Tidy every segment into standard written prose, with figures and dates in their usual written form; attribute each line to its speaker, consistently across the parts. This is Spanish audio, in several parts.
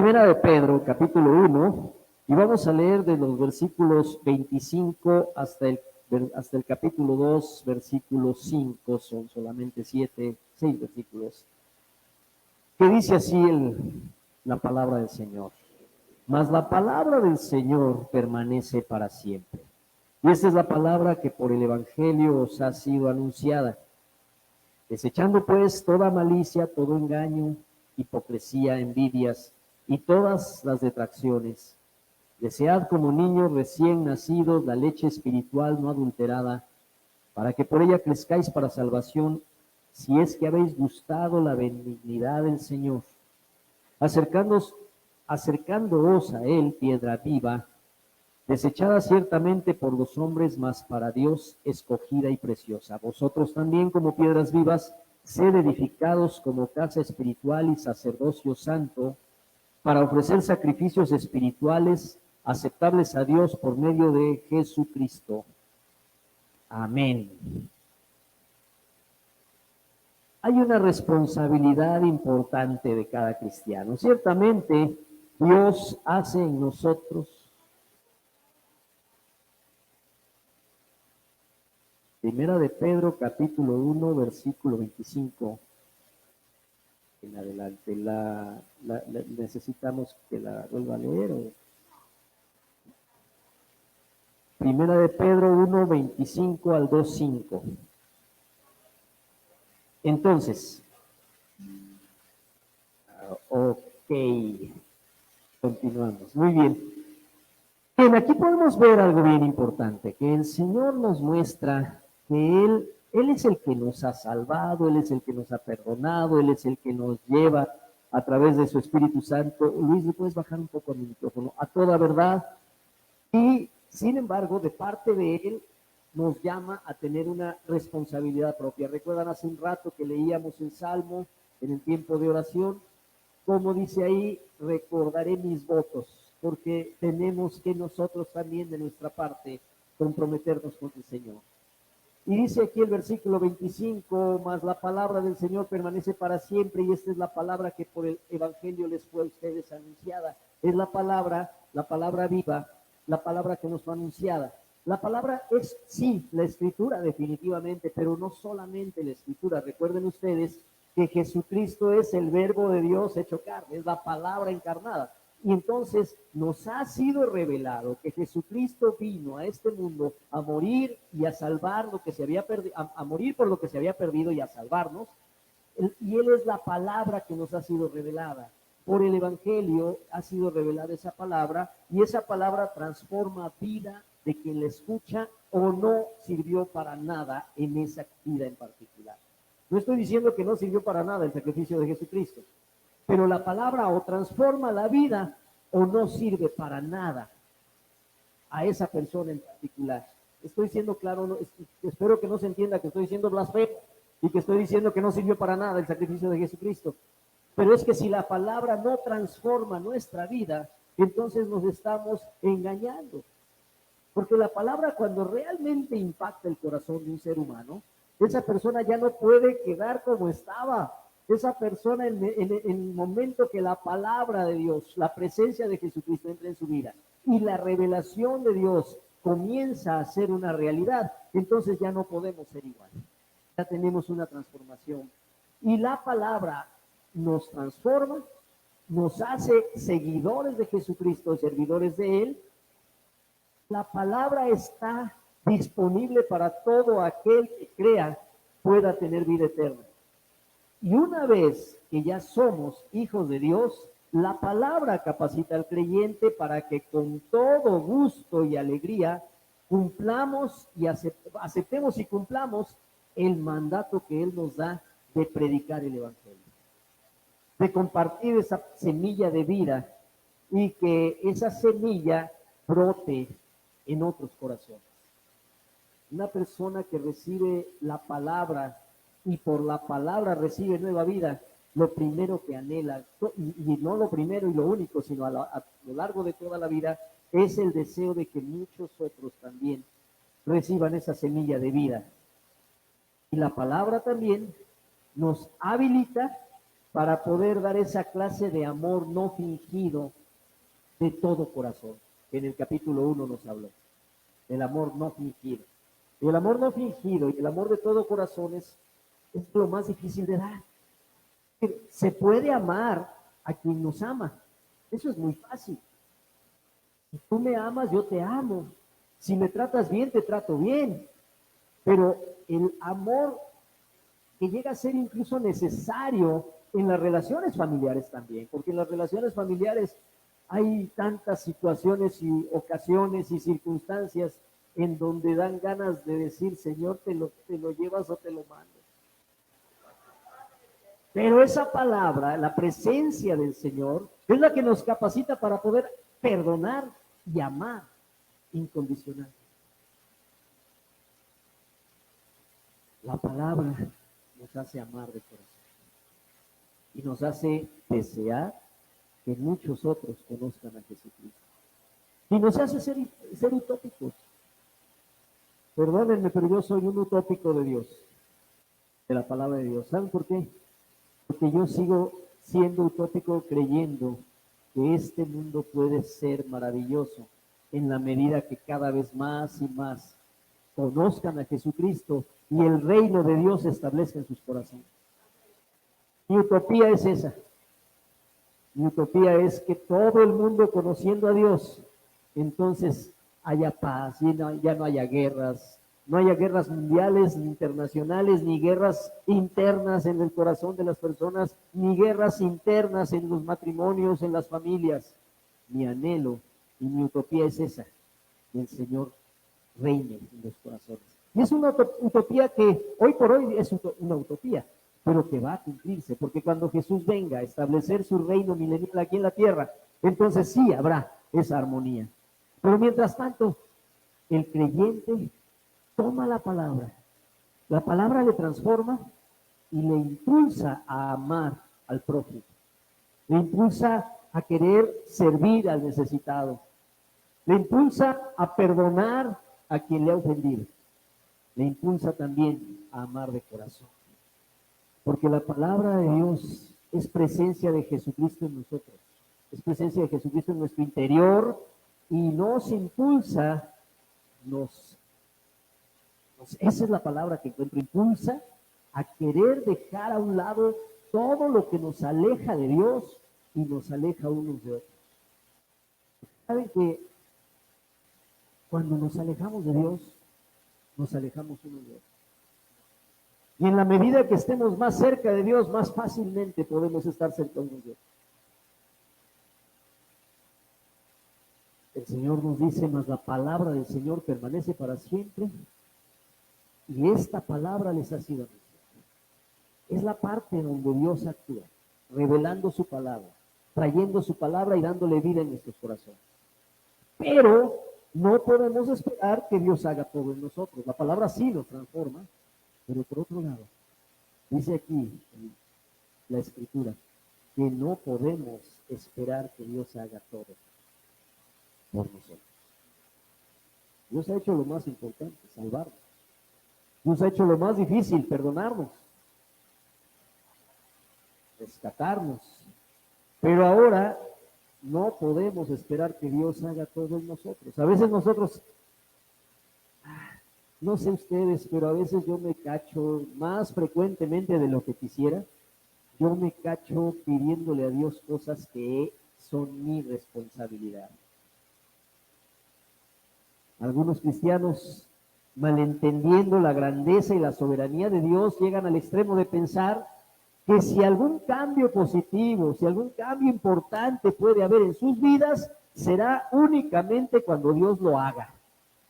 Speaker 1: Primera de Pedro, capítulo 1, y vamos a leer de los versículos 25 hasta el capítulo 2, versículo 5, son solamente 6 versículos, que dice así la palabra del Señor. Mas la palabra del Señor permanece para siempre. Y esta es la palabra que por el Evangelio os ha sido anunciada. Desechando pues toda malicia, todo engaño, hipocresía, envidias y todas las detracciones, desead como niños recién nacidos la leche espiritual no adulterada, para que por ella crezcáis para salvación, si es que habéis gustado la benignidad del Señor. Acercándoos a él, piedra viva, desechada ciertamente por los hombres, mas para Dios escogida y preciosa. Vosotros también, como piedras vivas, sed edificados como casa espiritual y sacerdocio santo, para ofrecer sacrificios espirituales aceptables a Dios por medio de Jesucristo. Amén. Hay una responsabilidad importante de cada cristiano. Ciertamente, Dios hace en nosotros. Primera de Pedro, capítulo 1, versículo 25. En adelante, necesitamos que la vuelva a leer. Primera de Pedro 1, 25 al 2, 5. Entonces, ok, continuamos. Muy bien. Bien, aquí podemos ver algo bien importante, que el Señor nos muestra que Él es el que nos ha salvado, Él es el que nos ha perdonado, Él es el que nos lleva a través de su Espíritu Santo. Luis, ¿le puedes bajar un poco a mi micrófono? A toda verdad. Y, sin embargo, de parte de Él, nos llama a tener una responsabilidad propia. Recuerdan hace un rato que leíamos el Salmo en el tiempo de oración, como dice ahí, recordaré mis votos, porque tenemos que nosotros también de nuestra parte comprometernos con el Señor. Y dice aquí el versículo 25, mas la palabra del Señor permanece para siempre, y esta es la palabra que por el Evangelio les fue a ustedes anunciada. Es la palabra viva, la palabra que nos fue anunciada. La palabra es, sí, la Escritura definitivamente, pero no solamente la Escritura. Recuerden ustedes que Jesucristo es el Verbo de Dios hecho carne, es la palabra encarnada. Y entonces nos ha sido revelado que Jesucristo vino a este mundo a morir y a salvar lo que se había perdido, a morir por lo que se había perdido y a salvarnos. Y Él es la palabra que nos ha sido revelada. Por el Evangelio ha sido revelada esa palabra, y esa palabra transforma vida de quien la escucha o no sirvió para nada en esa vida en particular. No estoy diciendo que no sirvió para nada el sacrificio de Jesucristo, pero la palabra o transforma la vida o no sirve para nada a esa persona en particular. Estoy siendo claro, no, espero que no se entienda que estoy diciendo blasfemo y que estoy diciendo que no sirvió para nada el sacrificio de Jesucristo. Pero es que si la palabra no transforma nuestra vida, entonces nos estamos engañando. Porque la palabra, cuando realmente impacta el corazón de un ser humano, esa persona ya no puede quedar como estaba. Esa persona, en el momento que la palabra de Dios, la presencia de Jesucristo entra en su vida y la revelación de Dios comienza a ser una realidad, entonces ya no podemos ser igual. Ya tenemos una transformación. Y la palabra nos transforma, nos hace seguidores de Jesucristo, servidores de Él. La palabra está disponible para todo aquel que crea pueda tener vida eterna. Y una vez que ya somos hijos de Dios, la palabra capacita al creyente para que con todo gusto y alegría cumplamos y aceptemos y cumplamos el mandato que Él nos da de predicar el Evangelio, de compartir esa semilla de vida y que esa semilla brote en otros corazones. Una persona que recibe la palabra y por la palabra recibe nueva vida, lo primero que anhela, y no lo primero y lo único, sino a lo largo de toda la vida, es el deseo de que muchos otros también reciban esa semilla de vida. Y la palabra también nos habilita para poder dar esa clase de amor no fingido de todo corazón, que en el capítulo 1 nos habló, el amor no fingido. Y el amor no fingido y el amor de todo corazón es lo más difícil de dar. Se puede amar a quien nos ama, eso es muy fácil. Si tú me amas, yo te amo. Si me tratas bien, te trato bien. Pero el amor que llega a ser incluso necesario en las relaciones familiares también, porque en las relaciones familiares hay tantas situaciones y ocasiones y circunstancias en donde dan ganas de decir, Señor, te lo llevas o te lo mando. Pero esa palabra, la presencia del Señor, es la que nos capacita para poder perdonar y amar incondicionalmente. La palabra nos hace amar de corazón y nos hace desear que muchos otros conozcan a Jesucristo. Y nos hace ser utópicos. Perdónenme, pero yo soy un utópico de Dios, de la palabra de Dios. ¿Saben por qué? Porque yo sigo siendo utópico creyendo que este mundo puede ser maravilloso en la medida que cada vez más y más conozcan a Jesucristo y el reino de Dios se establezca en sus corazones. Mi utopía es esa. Mi utopía es que todo el mundo conociendo a Dios, entonces haya paz, y ya no haya guerras, no haya guerras mundiales, ni internacionales, ni guerras internas en el corazón de las personas, ni guerras internas en los matrimonios, en las familias. Mi anhelo y mi utopía es esa, que el Señor reine en los corazones. Y es una utopía que hoy por hoy es una utopía, pero que va a cumplirse, porque cuando Jesús venga a establecer su reino milenial aquí en la tierra, entonces sí habrá esa armonía. Pero mientras tanto, el creyente toma la palabra le transforma y le impulsa a amar al prójimo, le impulsa a querer servir al necesitado, le impulsa a perdonar a quien le ha ofendido, le impulsa también a amar de corazón. Porque la palabra de Dios es presencia de Jesucristo en nosotros, es presencia de Jesucristo en nuestro interior y nos impulsa, esa es la palabra que encuentro, impulsa a querer dejar a un lado todo lo que nos aleja de Dios y nos aleja unos de otros. ¿Saben que cuando nos alejamos de Dios, nos alejamos unos de otros? Y en la medida que estemos más cerca de Dios, más fácilmente podemos estar cerca unos de otros. El Señor nos dice, mas la palabra del Señor permanece para siempre, y esta palabra les ha sido anunciada. Es la parte donde Dios actúa, revelando su palabra, trayendo su palabra y dándole vida en nuestros corazones. Pero no podemos esperar que Dios haga todo en nosotros. La palabra sí nos transforma, pero por otro lado, dice aquí en la Escritura que no podemos esperar que Dios haga todo por nosotros. Dios ha hecho lo más importante, salvarnos. Dios ha hecho lo más difícil, perdonarnos, rescatarnos. Pero ahora no podemos esperar que Dios haga todo en nosotros. A veces nosotros, no sé ustedes, pero a veces yo me cacho más frecuentemente de lo que quisiera. Yo me cacho pidiéndole a Dios cosas que son mi responsabilidad. Algunos cristianos, malentendiendo la grandeza y la soberanía de Dios, llegan al extremo de pensar que si algún cambio positivo, si algún cambio importante puede haber en sus vidas, será únicamente cuando Dios lo haga,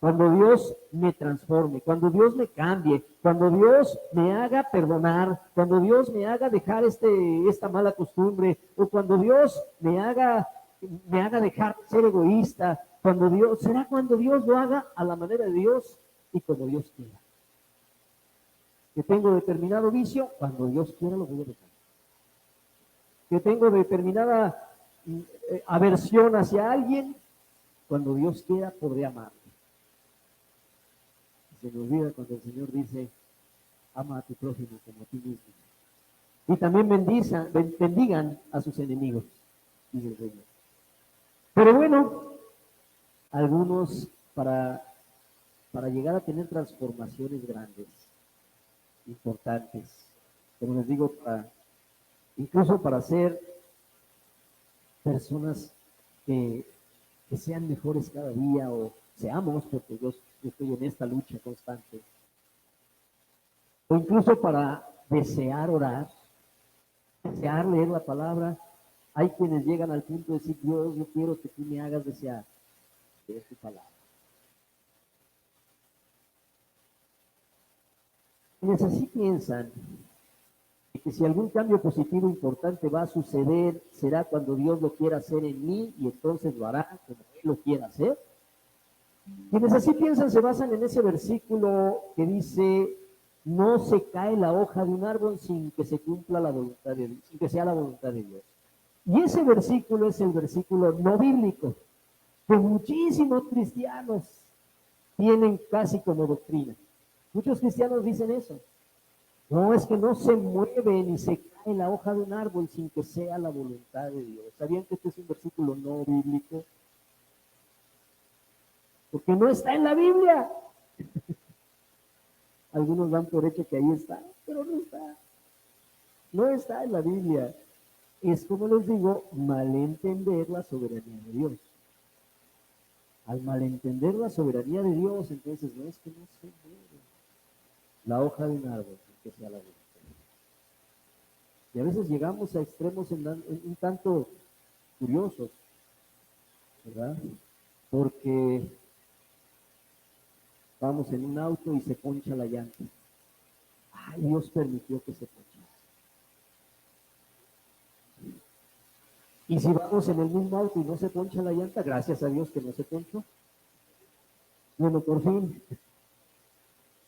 Speaker 1: cuando Dios me transforme, cuando Dios me cambie, cuando Dios me haga perdonar, cuando Dios me haga dejar esta mala costumbre, o cuando Dios me haga dejar de ser egoísta, será cuando Dios lo haga a la manera de Dios y como Dios quiera. Que tengo determinado vicio, cuando Dios quiera lo voy a dejar. Que tengo determinada aversión hacia alguien, cuando Dios quiera podré amarle. Se me olvida cuando el Señor dice, ama a tu prójimo como a ti mismo. y también bendigan a sus enemigos, dice el Señor. Pero bueno, algunos para llegar a tener transformaciones grandes, importantes, como les digo, incluso para ser personas que, que sean mejores cada día o seamos, porque yo estoy en esta lucha constante, o incluso para desear orar, desear leer la palabra. Hay quienes llegan al punto de decir, Dios, yo quiero que tú me hagas desear leer tu palabra. Quienes así piensan que si algún cambio positivo importante va a suceder, será cuando Dios lo quiera hacer en mí y entonces lo hará como Él lo quiera hacer. Quienes así piensan se basan en ese versículo que dice, no se cae la hoja de un árbol sin que se cumpla la voluntad de Dios, sin que sea la voluntad de Dios. Y ese versículo es el versículo no bíblico, que muchísimos cristianos tienen casi como doctrina. Muchos cristianos dicen eso. No, es que no se mueve ni se cae la hoja de un árbol sin que sea la voluntad de Dios. ¿Sabían que este es un versículo no bíblico? Porque no está en la Biblia. Algunos dan por hecho que ahí está, pero no está. No está en la Biblia. Es, como les digo, malentender la soberanía de Dios. Al malentender la soberanía de Dios, entonces no es que no se mueve la hoja de un árbol sin que sea la voluntad. Y a veces llegamos a extremos un tanto curiosos, ¿verdad? Porque vamos en un auto y se poncha la llanta. Ay, Dios permitió que se ponchara. Y si vamos en el mismo auto y no se poncha la llanta, gracias a Dios que no se ponchó. Bueno, por fin.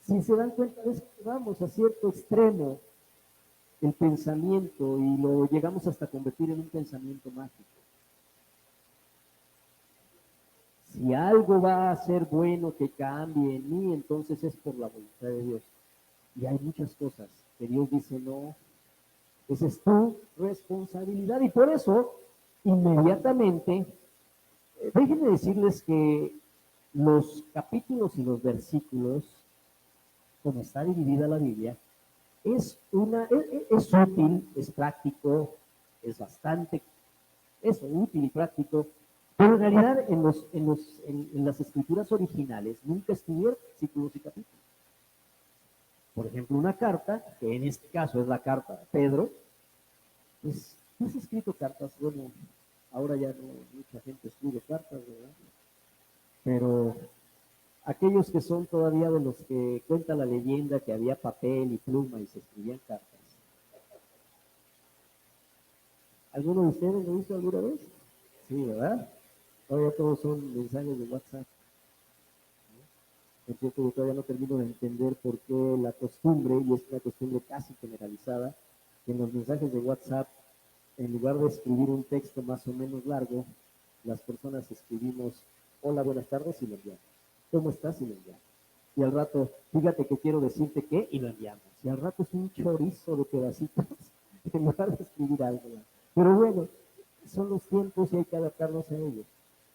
Speaker 1: Si se dan cuenta, es que vamos a cierto extremo el pensamiento y lo llegamos hasta convertir en un pensamiento mágico. Si algo va a ser bueno que cambie en mí, entonces es por la voluntad de Dios. Y hay muchas cosas que Dios dice, no, esa es tu responsabilidad. Y por eso, inmediatamente, déjenme decirles que los capítulos y los versículos, como está dividida la Biblia, es útil, es práctico, es bastante, es útil y práctico, pero en realidad en las escrituras originales nunca estuvieron versículos y capítulos. Por ejemplo, una carta, que en este caso es la carta de Pedro, pues no has escrito cartas, bueno, ahora ya no mucha gente escribe cartas, ¿verdad? Pero aquellos que son todavía de los que cuenta la leyenda que había papel y pluma y se escribían cartas. ¿Alguno de ustedes lo hizo alguna vez? Sí, ¿verdad? Todavía todos son mensajes de WhatsApp. Es cierto, yo todavía no termino de entender por qué la costumbre, y es una costumbre casi generalizada, que en los mensajes de WhatsApp, en lugar de escribir un texto más o menos largo, las personas escribimos, hola, buenas tardes, y lo enviamos. ¿Cómo estás? Y lo enviamos. Y al rato, fíjate que quiero decirte que, y lo enviamos. Y al rato es un chorizo de pedacitos, en lugar de escribir algo. Pero bueno, son los tiempos y hay que adaptarnos a ellos.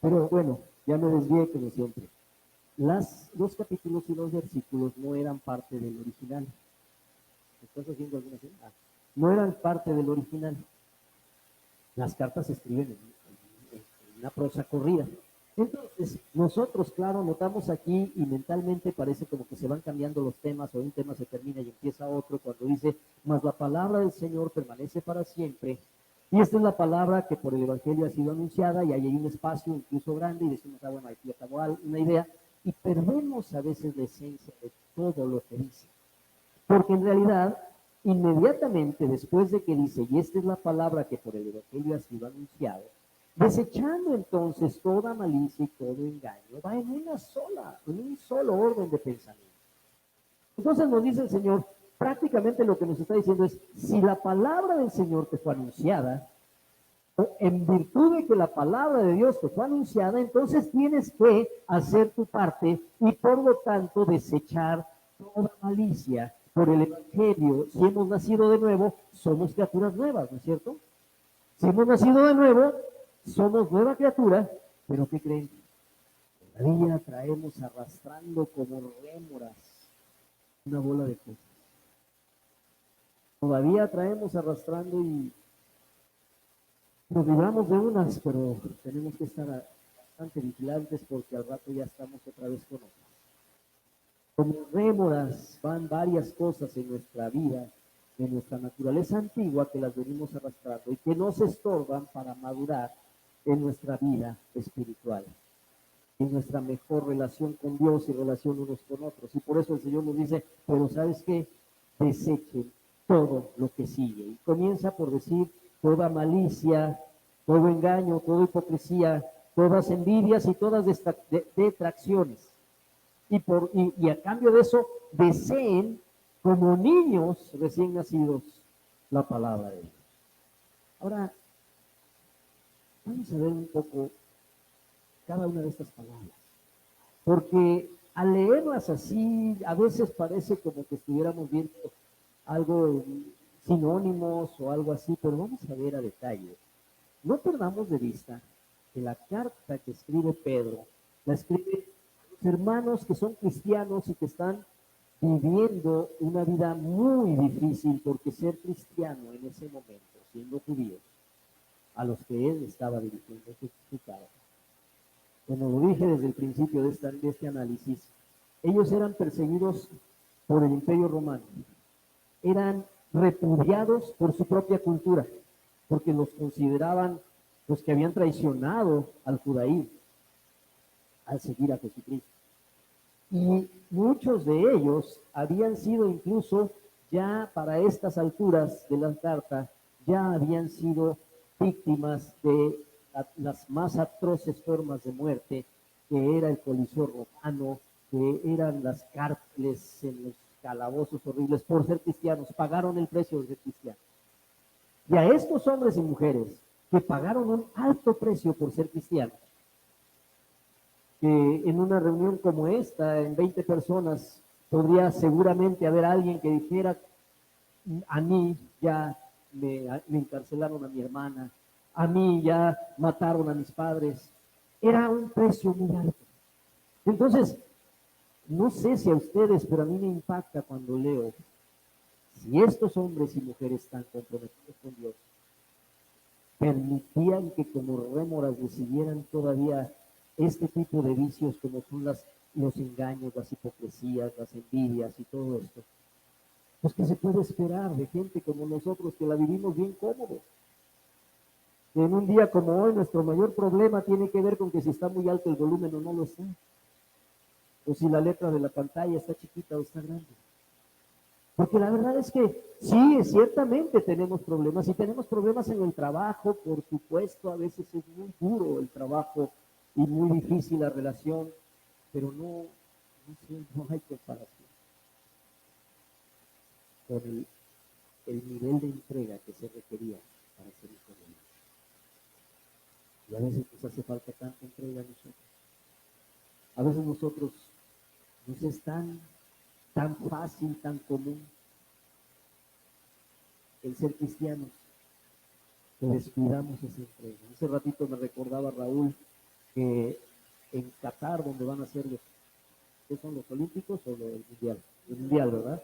Speaker 1: Pero bueno, ya me desvié como siempre. Los capítulos y los versículos no eran parte del original. ¿Estás haciendo alguna cosa? No eran parte del original. Las cartas se escriben en una prosa corrida. Entonces, nosotros, claro, notamos aquí y mentalmente parece como que se van cambiando los temas o un tema se termina y empieza otro cuando dice, mas la palabra del Señor permanece para siempre. Y esta es la palabra que por el Evangelio ha sido anunciada y ahí hay un espacio incluso grande y decimos, bueno, aquí acabó una idea y perdemos a veces la esencia de todo lo que dice. Porque en realidad, inmediatamente después de que dice, y esta es la palabra que por el Evangelio ha sido anunciado, desechando entonces toda malicia y todo engaño, va en un solo orden de pensamiento. Entonces nos dice el Señor, prácticamente lo que nos está diciendo es, si la palabra del Señor te fue anunciada, en virtud de que la palabra de Dios te fue anunciada, entonces tienes que hacer tu parte y por lo tanto desechar toda malicia, por el Evangelio, si hemos nacido de nuevo, somos criaturas nuevas, ¿no es cierto? Si hemos nacido de nuevo, somos nueva criatura, pero ¿qué creen? Todavía traemos arrastrando como rémoras una bola de cosas. Todavía traemos arrastrando y nos libramos de unas, pero tenemos que estar bastante vigilantes porque al rato ya estamos otra vez con otras. Como rémoras van varias cosas en nuestra vida, en nuestra naturaleza antigua que las venimos arrastrando y que nos estorban para madurar en nuestra vida espiritual, en nuestra mejor relación con Dios y relación unos con otros. Y por eso el Señor nos dice, pero ¿sabes qué? Desechen todo lo que sigue. Y comienza por decir toda malicia, todo engaño, toda hipocresía, todas envidias y todas detracciones. Y a cambio de eso, deseen como niños recién nacidos la palabra de Dios. Ahora, vamos a ver un poco cada una de estas palabras. Porque al leerlas así, a veces parece como que estuviéramos viendo algo sinónimos o algo así, pero vamos a ver a detalle. No perdamos de vista que la carta que escribe Pedro, la escribe a los hermanos que son cristianos y que están viviendo una vida muy difícil, porque ser cristiano en ese momento, siendo judío, a los que él estaba dirigiendo su carta. Como lo dije desde el principio de este análisis, ellos eran perseguidos por el Imperio Romano, eran repudiados por su propia cultura, porque los consideraban los que habían traicionado al judaísmo al seguir a Jesucristo. Y muchos de ellos habían sido incluso ya para estas alturas de la carta, ya habían sido víctimas de las más atroces formas de muerte, que era el Coliseo romano, que eran las cárceles en los calabozos horribles por ser cristianos, pagaron el precio de ser cristianos. Y a estos hombres y mujeres que pagaron un alto precio por ser cristianos, que en una reunión como esta, en 20 personas, podría seguramente haber alguien que dijera, a mí ya me encarcelaron a mi hermana, a mí ya mataron a mis padres. Era un precio muy alto. Entonces, no sé si a ustedes, pero a mí me impacta cuando leo, si estos hombres y mujeres tan comprometidos con Dios permitían que como rémoras decidieran todavía este tipo de vicios como son los engaños, las hipocresías, las envidias y todo esto, pues ¿qué se puede esperar de gente como nosotros que la vivimos bien cómodos? En un día como hoy nuestro mayor problema tiene que ver con que si está muy alto el volumen o no lo está, o si la letra de la pantalla está chiquita o está grande. Porque la verdad es que sí, ciertamente tenemos problemas y tenemos problemas en el trabajo, por supuesto, a veces es muy duro el trabajo y muy difícil la relación, pero no hay comparación con el nivel de entrega que se requería para ser hijo de Dios. Y a veces nos hace falta tanta entrega a nosotros. A veces nosotros nos es tan fácil, tan común el ser cristianos, que descuidamos esa entrega. Hace ratito me recordaba Raúl que en Qatar, donde van a ser ¿qué son los olímpicos o el mundial? El mundial, ¿verdad?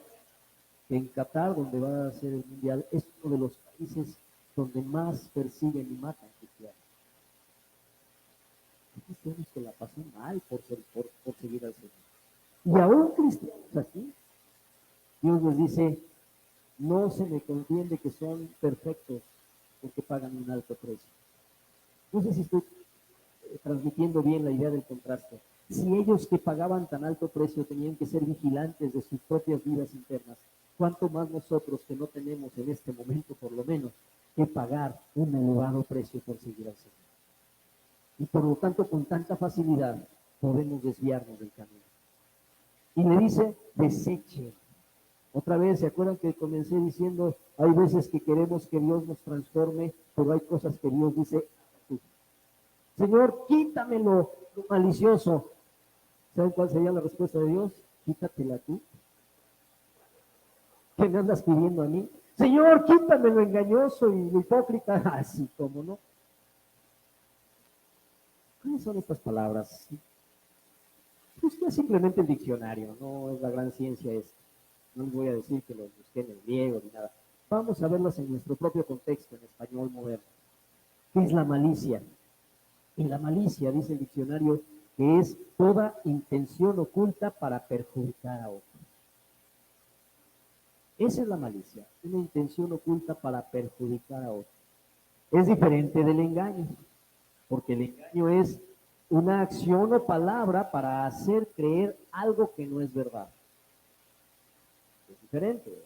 Speaker 1: En Qatar, donde va a ser el mundial, es uno de los países donde más persiguen y matan cristianos. Hay cristianos que la pasan mal por seguir al Señor. Y aún cristianos aquí, Dios les dice, no se me entiende que son perfectos porque pagan un alto precio. No sé si estoy transmitiendo bien la idea del contraste. Si ellos que pagaban tan alto precio tenían que ser vigilantes de sus propias vidas internas, ¿cuánto más nosotros que no tenemos en este momento, por lo menos, que pagar un elevado precio por seguir al Señor? Y por lo tanto, con tanta facilidad podemos desviarnos del camino. Y le dice, deseche. Otra vez, ¿se acuerdan que comencé diciendo, hay veces que queremos que Dios nos transforme, pero hay cosas que Dios dice, Señor, quítamelo lo malicioso. ¿Saben cuál sería la respuesta de Dios? Quítatela tú. ¿Qué me andas pidiendo a mí? Señor, quítame lo engañoso y lo hipócrita. Así como no. ¿Cuáles son estas palabras? Pues no es simplemente el diccionario, no es la gran ciencia esta. No les voy a decir que los busqué en el griego ni nada. Vamos a verlas en nuestro propio contexto, en español moderno. ¿Qué es la malicia? Y la malicia, dice el diccionario, que es toda intención oculta para perjudicar a otro. Esa es la malicia, una intención oculta para perjudicar a otro. Es diferente del engaño, porque el engaño es una acción o palabra para hacer creer algo que no es verdad. Es diferente, ¿verdad?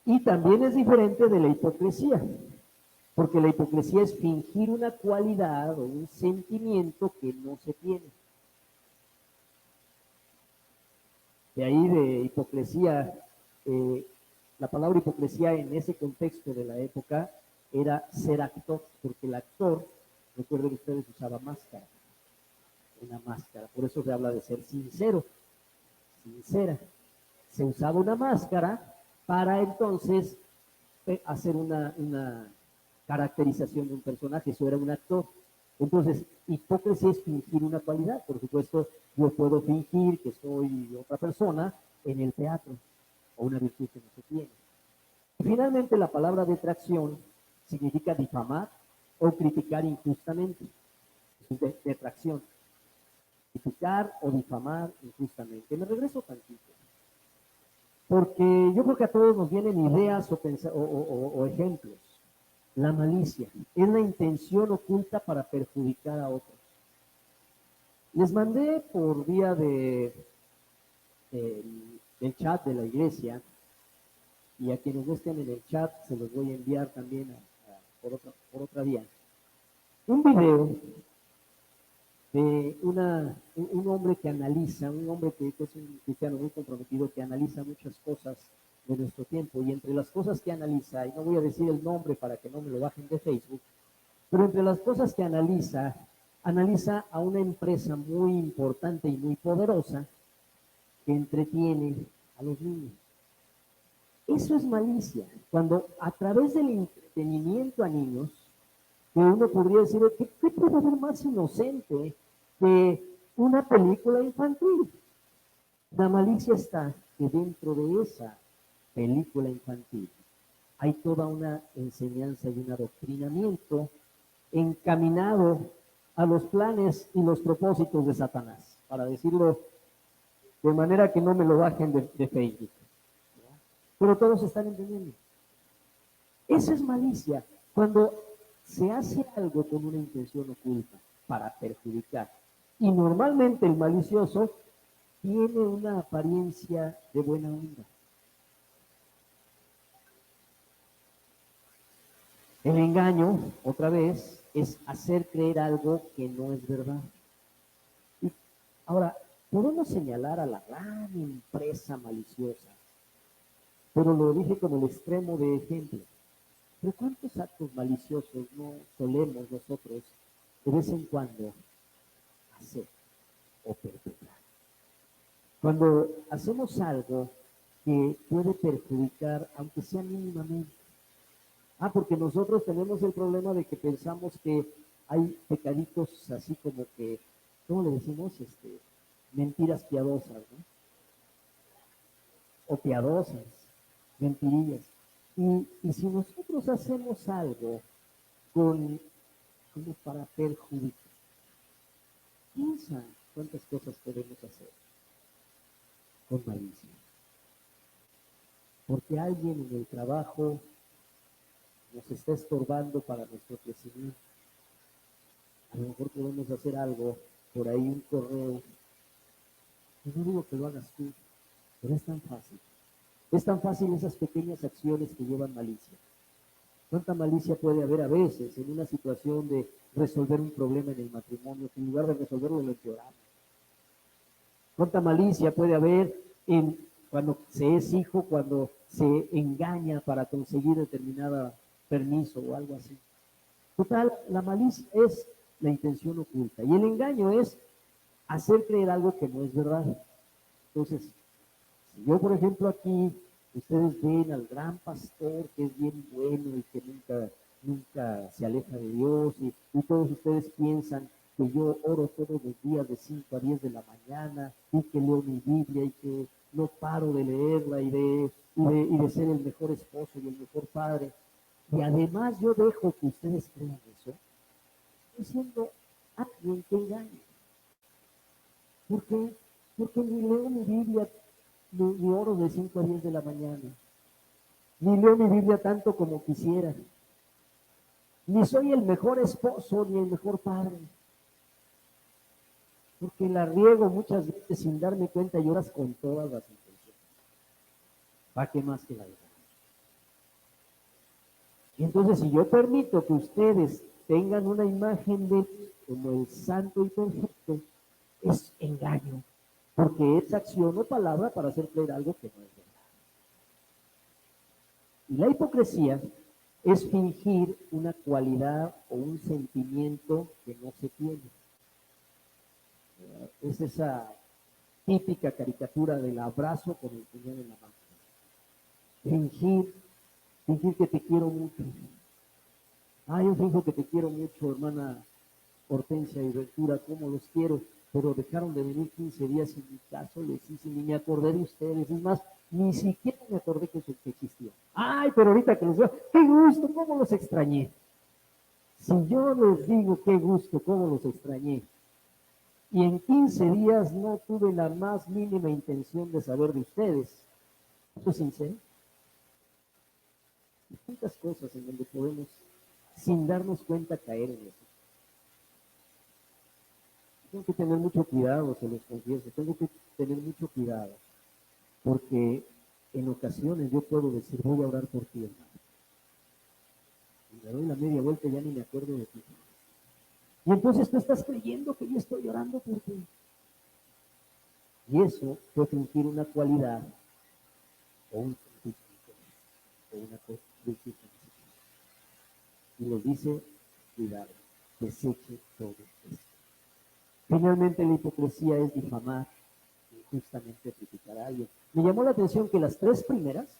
Speaker 1: Y también es diferente de la hipocresía, porque la hipocresía es fingir una cualidad o un sentimiento que no se tiene. De ahí de hipocresía, eh, la palabra hipocresía en ese contexto de la época era ser actor, porque el actor, recuerden ustedes, usaba máscara, una máscara, por eso se habla de ser sincero, sincera. Se usaba una máscara para entonces hacer una caracterización de un personaje, eso era un actor. Entonces, hipocresía es fingir una cualidad. Por supuesto, yo puedo fingir que soy otra persona en el teatro, o una virtud que no se tiene. Y finalmente, la palabra detracción significa difamar o criticar injustamente. Es detracción. Criticar o difamar injustamente. Me regreso tantito. Porque yo creo que a todos nos vienen ideas o ejemplos. La malicia es la intención oculta para perjudicar a otros. Les mandé por vía del chat de la iglesia, y a quienes no estén en el chat se los voy a enviar también por otra vía, un video de un hombre que analiza, un hombre que es un cristiano muy comprometido, que analiza muchas cosas de nuestro tiempo, y entre las cosas que analiza, y no voy a decir el nombre para que no me lo bajen de Facebook, pero entre las cosas que analiza a una empresa muy importante y muy poderosa que entretiene a los niños. Eso es malicia, cuando a través del entretenimiento a niños, que uno podría decir, ¿qué puede haber más inocente que una película infantil? La malicia está que dentro de esa película infantil hay toda una enseñanza y un adoctrinamiento encaminado a los planes y los propósitos de Satanás, para decirlo de manera que no me lo bajen de Facebook. Pero todos están entendiendo. Esa es malicia, cuando se hace algo con una intención oculta para perjudicar. Y normalmente el malicioso tiene una apariencia de buena onda. El engaño, otra vez, es hacer creer algo que no es verdad. Y ahora, podemos señalar a la gran empresa maliciosa, pero lo dije como el extremo de ejemplo. Pero ¿cuántos actos maliciosos no solemos nosotros de vez en cuando hacer o perpetrar? Cuando hacemos algo que puede perjudicar, aunque sea mínimamente. Porque nosotros tenemos el problema de que pensamos que hay pecaditos así como que, ¿cómo le decimos? Mentiras piadosas, ¿no? O piadosas, mentirillas. Y si nosotros hacemos algo como para perjudicar, piensa cuántas cosas podemos hacer con malicia. Porque alguien en el trabajo nos está estorbando para nuestro crecimiento. A lo mejor podemos hacer algo, por ahí un correo. Yo no digo que lo hagas tú, pero es tan fácil. Es tan fácil esas pequeñas acciones que llevan malicia. ¿Cuánta malicia puede haber a veces en una situación de resolver un problema en el matrimonio, que en lugar de resolverlo lo empeoramos? ¿Cuánta malicia puede haber cuando se es hijo, cuando se engaña para conseguir determinado permiso o algo así? Total, la malicia es la intención oculta y el engaño es hacer creer algo que no es verdad. Entonces, Si yo, por ejemplo, aquí, ustedes ven al gran pastor que es bien bueno y que nunca se aleja de Dios, y todos ustedes piensan que yo oro todos los días de 5 a 10 de la mañana y que leo mi Biblia y que no paro de leerla y de ser el mejor esposo y el mejor padre. Y además yo dejo que ustedes crean eso, estoy siendo alguien que engaña. ¿Por qué? Porque ni leo mi Biblia, ni oro de 5 a 10 de la mañana, ni leo mi Biblia tanto como quisiera, ni soy el mejor esposo ni el mejor padre, porque la riego muchas veces sin darme cuenta y oras con todas las intenciones. ¿Para qué más que la verdad? Y entonces, si yo permito que ustedes tengan una imagen de mí como el santo y perfecto, es engaño, porque es acción o palabra para hacer creer algo que no es verdad. Y la hipocresía es fingir una cualidad o un sentimiento que no se tiene. Es esa típica caricatura del abrazo con el puñal en la mano. Fingir, fingir que te quiero mucho. Yo finjo que te quiero mucho, hermana Hortensia y Ventura, cómo los quiero, pero dejaron de venir 15 días en mi caso, les hice, ni me acordé de ustedes, es más, ni siquiera me acordé que eso existía. Pero ahorita que los veo, qué gusto, cómo los extrañé. Si yo les digo qué gusto, cómo los extrañé, y en 15 días no tuve la más mínima intención de saber de ustedes, ¿eso es sincero? Hay tantas cosas en donde podemos, sin darnos cuenta, caer en eso. Tengo que tener mucho cuidado, se los confieso, tengo que tener mucho cuidado, porque en ocasiones yo puedo decir, voy a orar por ti, hermano. Y me doy la media vuelta y ya ni me acuerdo de ti. Y entonces tú estás creyendo que yo estoy orando por ti. Y eso fue fingir una cualidad o un sentimiento o una virtud. Y nos dice, cuidado, deseche todo esto. Finalmente la hipocresía es difamar, injustamente criticar a alguien. Me llamó la atención que las 3 primeras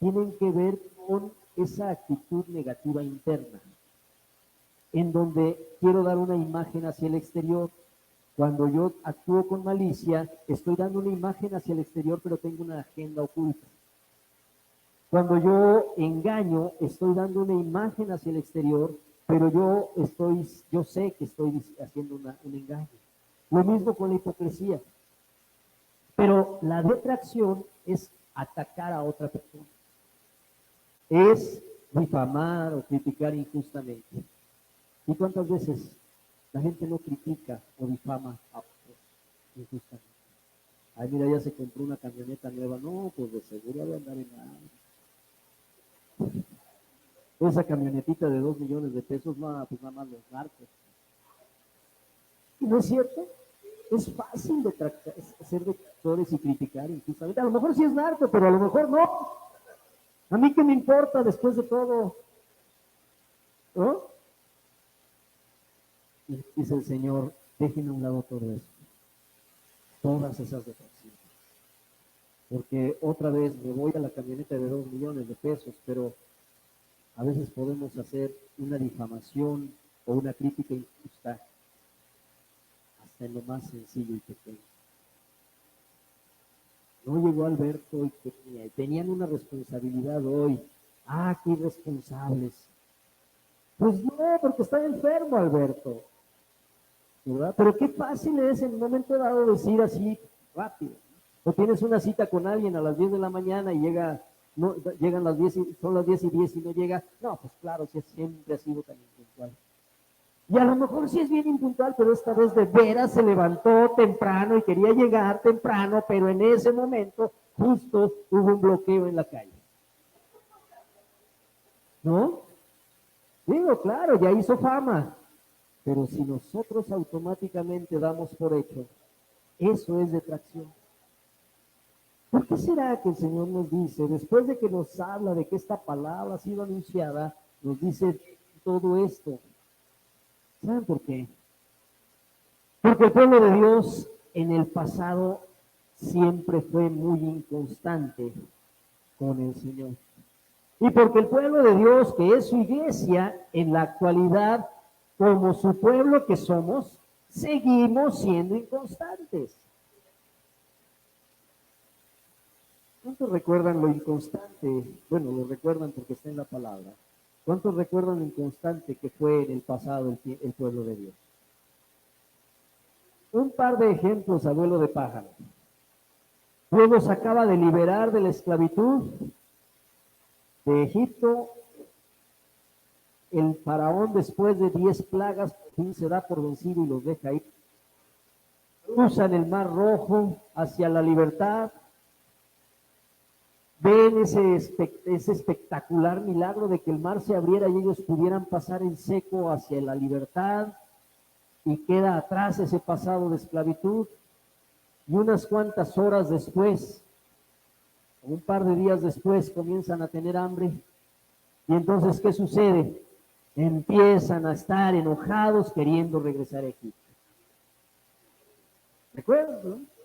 Speaker 1: tienen que ver con esa actitud negativa interna, en donde quiero dar una imagen hacia el exterior. Cuando yo actúo con malicia, estoy dando una imagen hacia el exterior, pero tengo una agenda oculta. Cuando yo engaño, estoy dando una imagen hacia el exterior, pero yo sé que estoy haciendo un engaño. Lo mismo con la hipocresía. Pero la detracción es atacar a otra persona. Es difamar o criticar injustamente. ¿Y cuántas veces la gente no critica o difama a otros injustamente? Mira, ya se compró una camioneta nueva. No, pues de seguro debe andar en nada. Esa camionetita de 2 millones de pesos, no, pues nada más los narcos. ¿Y no es cierto? Es fácil ser detractores y criticar injustamente. A lo mejor sí es narco, pero a lo mejor no. A mí qué me importa después de todo, ¿no? Y dice el Señor, dejen a un lado todo eso, todas esas detracciones. Porque otra vez me voy a la camioneta de 2 millones de pesos, pero a veces podemos hacer una difamación o una crítica injusta hasta en lo más sencillo y pequeño. No llegó Alberto y tenían una responsabilidad hoy. Qué irresponsables. Pues no, porque está enfermo Alberto. ¿Verdad? Pero qué fácil es en un momento dado decir así rápido. O tienes una cita con alguien a las 10 de la mañana y llegan las 10 son las 10:10 y no llega. No, pues claro, si siempre ha sido tan impuntual. Y a lo mejor sí es bien impuntual, pero esta vez de veras se levantó temprano y quería llegar temprano, pero en ese momento justo hubo un bloqueo en la calle. ¿No? Digo, claro, ya hizo fama. Pero si nosotros automáticamente damos por hecho, eso es detracción. ¿Por qué será que el Señor nos dice, después de que nos habla de que esta palabra ha sido anunciada, nos dice todo esto? ¿Saben por qué? Porque el pueblo de Dios en el pasado siempre fue muy inconstante con el Señor. Y porque el pueblo de Dios, que es su iglesia, en la actualidad, como su pueblo que somos, seguimos siendo inconstantes. ¿Cuántos recuerdan lo inconstante? Bueno, lo recuerdan porque está en la palabra. ¿Cuántos recuerdan lo inconstante que fue en el pasado el pueblo de Dios? Un par de ejemplos, abuelo de pájaro. Dios nos acaba de liberar de la esclavitud de Egipto. El faraón, después de 10 plagas, por fin se da por vencido y los deja ir. Cruzan el mar Rojo hacia la libertad. Ven ese espectacular milagro de que el mar se abriera y ellos pudieran pasar en seco hacia la libertad, y queda atrás ese pasado de esclavitud. Y unas cuantas horas después, un par de días después, comienzan a tener hambre. Y entonces, ¿qué sucede? Empiezan a estar enojados queriendo regresar a Egipto. ¿Recuerdan? ¿No?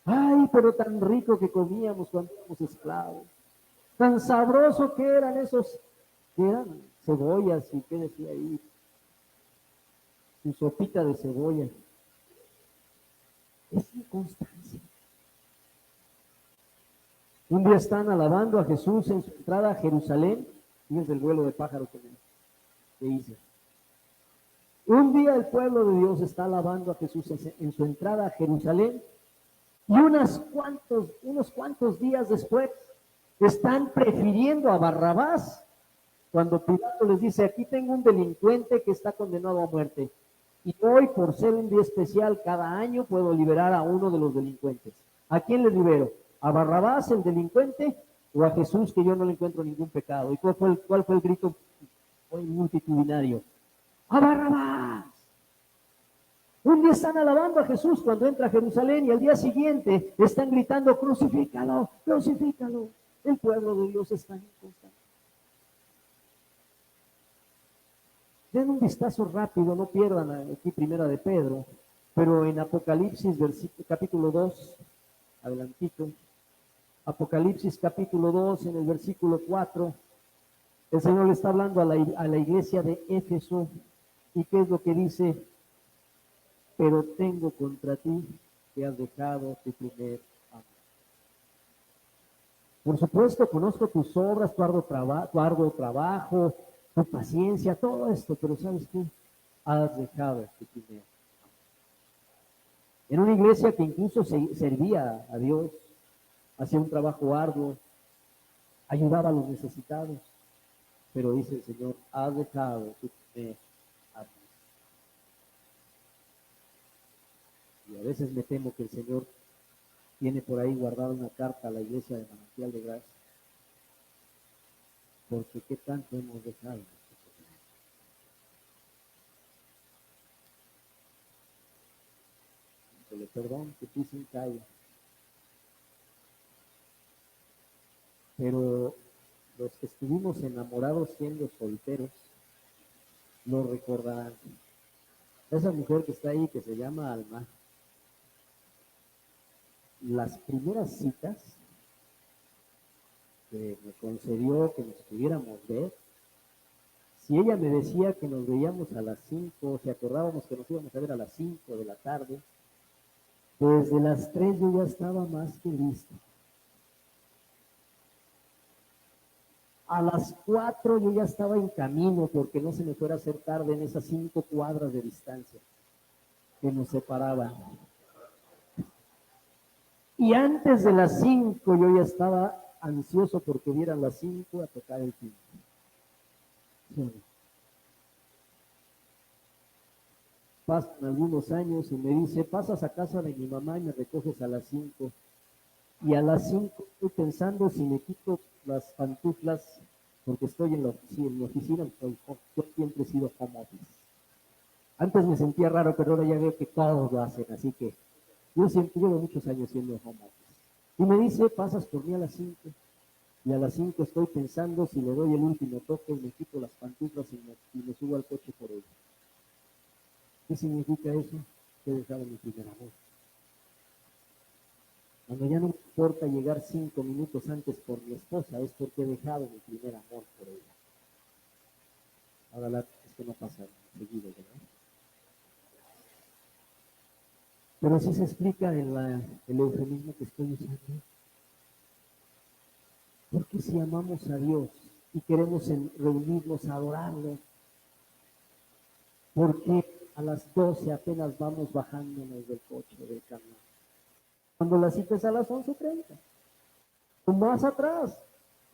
Speaker 1: Ay, pero tan rico que comíamos cuando éramos esclavos. Tan sabroso que eran esos, que eran cebollas, y qué decía ahí, su sopita de cebolla. Es inconstancia. Un día están alabando a Jesús en su entrada a Jerusalén, y es el vuelo de pájaro que hice. Un día el pueblo de Dios está alabando a Jesús en su entrada a Jerusalén, y unos cuantos días después están prefiriendo a Barrabás, cuando Pilato les dice: aquí tengo un delincuente que está condenado a muerte, y hoy, por ser un día especial, cada año puedo liberar a uno de los delincuentes. ¿A quién le libero? ¿A Barrabás, el delincuente, o a Jesús, que yo no le encuentro ningún pecado? ¿Y cuál fue el grito multitudinario? ¡A Barrabás! Un día están alabando a Jesús cuando entra a Jerusalén, y al día siguiente están gritando: crucifícalo, crucifícalo. El pueblo de Dios está inconstante. Den un vistazo rápido, no pierdan aquí Primera de Pedro, pero en Apocalipsis capítulo 2, adelantito, Apocalipsis capítulo 2, en el versículo 4, el Señor le está hablando a la iglesia de Éfeso, y ¿qué es lo que dice? Pero tengo contra ti que has dejado tu primer amor. Por supuesto, conozco tus obras, tu arduo trabajo, tu paciencia, todo esto, pero ¿sabes qué? Has dejado tu primer amor. En una iglesia que incluso servía a Dios, hacía un trabajo arduo, ayudaba a los necesitados, pero dice el Señor: has dejado tu primer amor. Y a veces me temo que el Señor tiene por ahí guardada una carta a la iglesia de Manantial de Gracia, porque qué tanto hemos dejado. Perdón, que puse un callo. Pero los que estuvimos enamorados siendo solteros lo recordarán. Esa mujer que está ahí, que se llama Alma, las primeras citas que me concedió que nos pudiéramos ver, si ella me decía que nos veíamos a las 5, si acordábamos que nos íbamos a ver a las 5 de la tarde, desde las 3 yo ya estaba más que listo. A las 4 yo ya estaba en camino, porque no se me fuera a hacer tarde en esas 5 cuadras de distancia que nos separaban. Y antes de las 5 yo ya estaba ansioso porque dieran las 5 a tocar el timbre. Sí. Pasan algunos años y me dice: pasas a casa de mi mamá y me recoges a las 5. Y a las 5 estoy pensando si me quito las pantuflas, porque estoy en mi oficina, yo siempre he sido home office. Antes me sentía raro, pero ahora ya veo que todos lo hacen, así que yo llevo muchos años siendo home office. Y me dice: pasas por mí a las 5. Y a las 5 estoy pensando si le doy el último toque y me quito las pantuflas y me subo al coche por ella. ¿Qué significa eso? Que he dejado mi primer amor. Cuando ya no me importa llegar 5 minutos antes por mi esposa, es porque he dejado mi primer amor por ella. Ahora esto no pasa seguido, ¿verdad? Pero así se explica el eufemismo que estoy usando. Porque si amamos a Dios y queremos reunirnos a adorarlo, porque a las 12 apenas vamos bajándonos del coche, del camión? Cuando la cita es a las 11:30, o más atrás,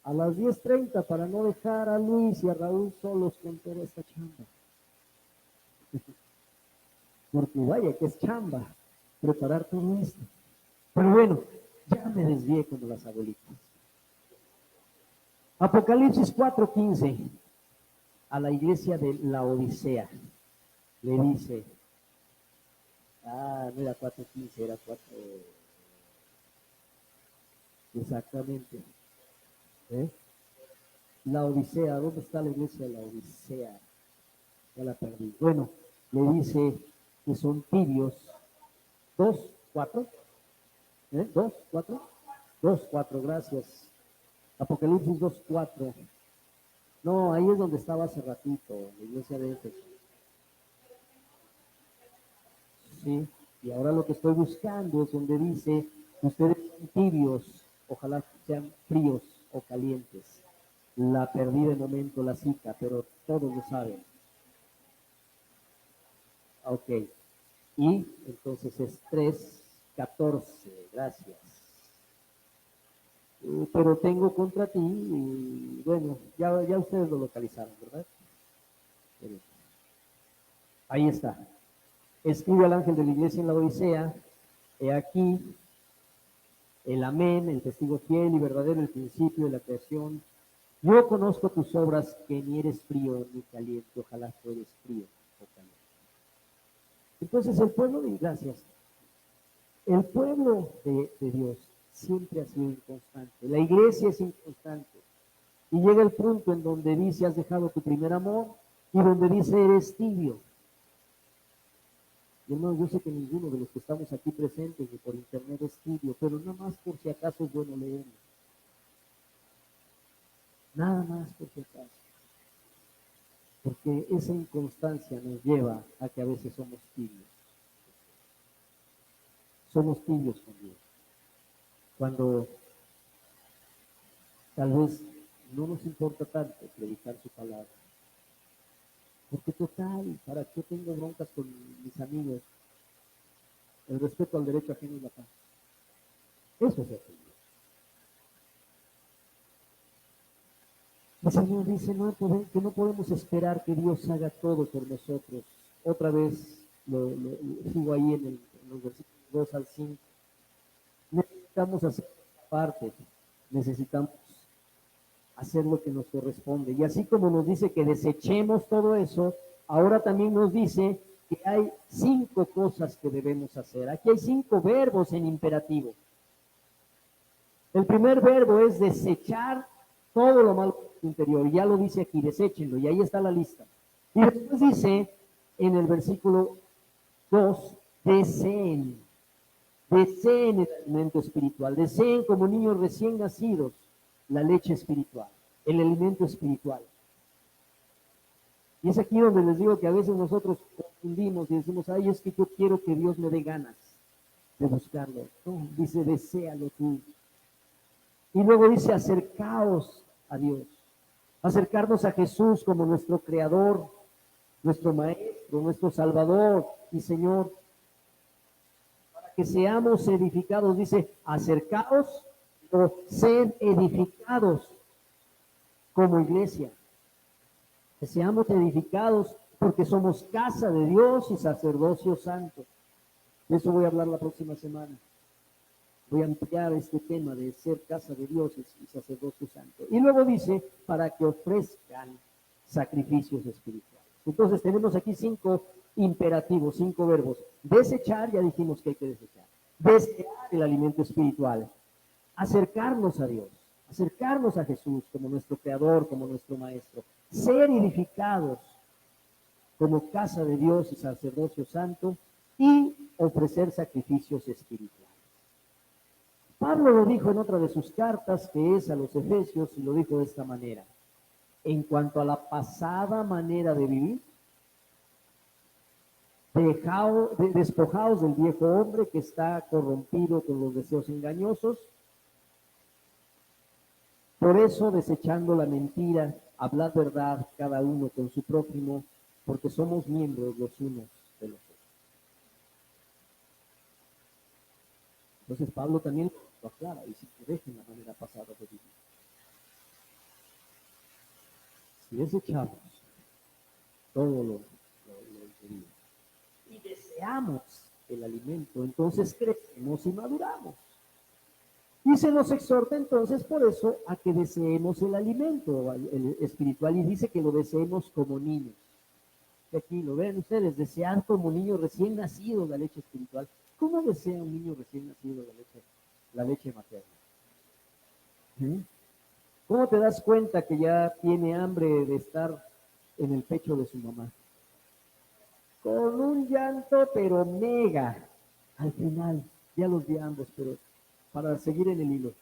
Speaker 1: a las 10:30, para no dejar a Luis y a Raúl solos con toda esta chamba. Porque vaya que es chamba preparar todo esto. Pero bueno, ya me desvié como las abuelitas. Apocalipsis 4:15, a la iglesia de la Odisea, le dice, no era 4:15, era 4, exactamente. ¿Eh? La Odisea, ¿dónde está la iglesia de la Odisea? Ya la perdí. Bueno, le dice que son tibios. 2:4, 2:4, 2:4, gracias. Apocalipsis 2:4. No, ahí es donde estaba hace ratito, la iglesia de Éfeso. Sí, y ahora lo que estoy buscando es donde dice, ustedes son tibios, ojalá sean fríos o calientes. La perdí de momento la cita, pero todos lo saben. Ok, y entonces es 3:14, gracias. Pero tengo contra ti, y bueno, ya ustedes lo localizaron, ¿verdad? Ahí está. Escribe al ángel de la iglesia en la Odisea, he aquí el amén, el testigo fiel y verdadero, el principio de la creación. Yo conozco tus obras, que ni eres frío ni caliente, ojalá fueres frío o caliente. Entonces el pueblo de gracias, el pueblo de Dios siempre ha sido inconstante, la iglesia es inconstante, y llega el punto en donde dice, has dejado tu primer amor, y donde dice, eres tibio. Yo sé que ninguno de los que estamos aquí presentes ni por internet es tibio, pero nada más por si acaso es bueno leerlo. Nada más por si acaso. Porque esa inconstancia nos lleva a que a veces somos tibios. Somos tibios con Dios. Cuando tal vez no nos importa tanto predicar su palabra. Porque total, ¿para qué tengo broncas con mis amigos? El respeto al derecho ajeno y la paz. Eso es así. El Señor dice que no podemos esperar que Dios haga todo por nosotros. Otra vez lo sigo ahí en los versículos 2 al 5. Necesitamos hacer parte, necesitamos hacer lo que nos corresponde. Y así como nos dice que desechemos todo eso, ahora también nos dice que hay 5 cosas que debemos hacer. Aquí hay 5 verbos en imperativo. El primer verbo es desechar todo lo malo interior. Ya lo dice aquí, deséchenlo, y ahí está la lista. Y después dice en el versículo 2, deseen. Deseen el alimento espiritual. Deseen como niños recién nacidos la leche espiritual, el alimento espiritual. Y es aquí donde les digo que a veces nosotros confundimos y decimos, ay, es que yo quiero que Dios me dé ganas de buscarlo. No, dice, deséalo tú. Y luego dice, acercaos a Dios. Acercarnos a Jesús como nuestro Creador, nuestro Maestro, nuestro Salvador y Señor. Para que seamos edificados, dice, acercaos o sed edificados como iglesia. Que seamos edificados porque somos casa de Dios y sacerdocio santo. De eso voy a hablar la próxima semana. Voy a ampliar este tema de ser casa de Dios y sacerdocio santo. Y luego dice, para que ofrezcan sacrificios espirituales. Entonces tenemos aquí 5 imperativos, 5 verbos. Desechar, ya dijimos que hay que desechar. Desear el alimento espiritual. Acercarnos a Dios. Acercarnos a Jesús como nuestro Creador, como nuestro Maestro. Ser edificados como casa de Dios y sacerdocio santo. Y ofrecer sacrificios espirituales. Pablo lo dijo en otra de sus cartas, que es a los Efesios, y lo dijo de esta manera. En cuanto a la pasada manera de vivir, despojaos del viejo hombre que está corrompido con los deseos engañosos. Por eso, desechando la mentira, hablad verdad cada uno con su prójimo, porque somos miembros los unos de los otros. Entonces Pablo también lo aclara, dice que dejen la manera pasada de vivir. Si desechamos todo lo interior y deseamos el alimento, entonces crecemos y maduramos. Y se nos exhorta entonces por eso a que deseemos el alimento el espiritual, y dice que lo deseemos como niños. Aquí lo ven ustedes, desear como niños recién nacidos la leche espiritual. ¿Cómo desea un niño recién nacido la leche materna? ¿Sí? ¿Cómo te das cuenta que ya tiene hambre de estar en el pecho de su mamá? Con un llanto, pero mega. Al final, ya los vi ambos, pero para seguir en el hilo.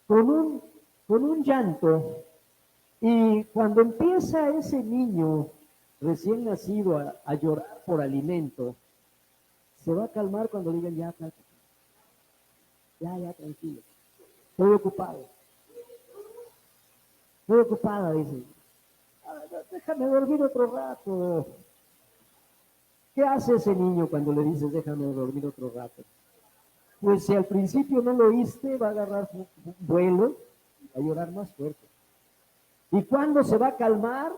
Speaker 1: Con un llanto, y cuando empieza ese niño recién nacido a llorar por alimento, se va a calmar cuando digan ya, tranquilo, estoy ocupado. Estoy ocupada, dice. Déjame dormir otro rato. ¿Qué hace ese niño cuando le dices déjame dormir otro rato? Pues si al principio no lo oíste, va a agarrar vuelo y va a llorar más fuerte. ¿Y cuándo se va a calmar?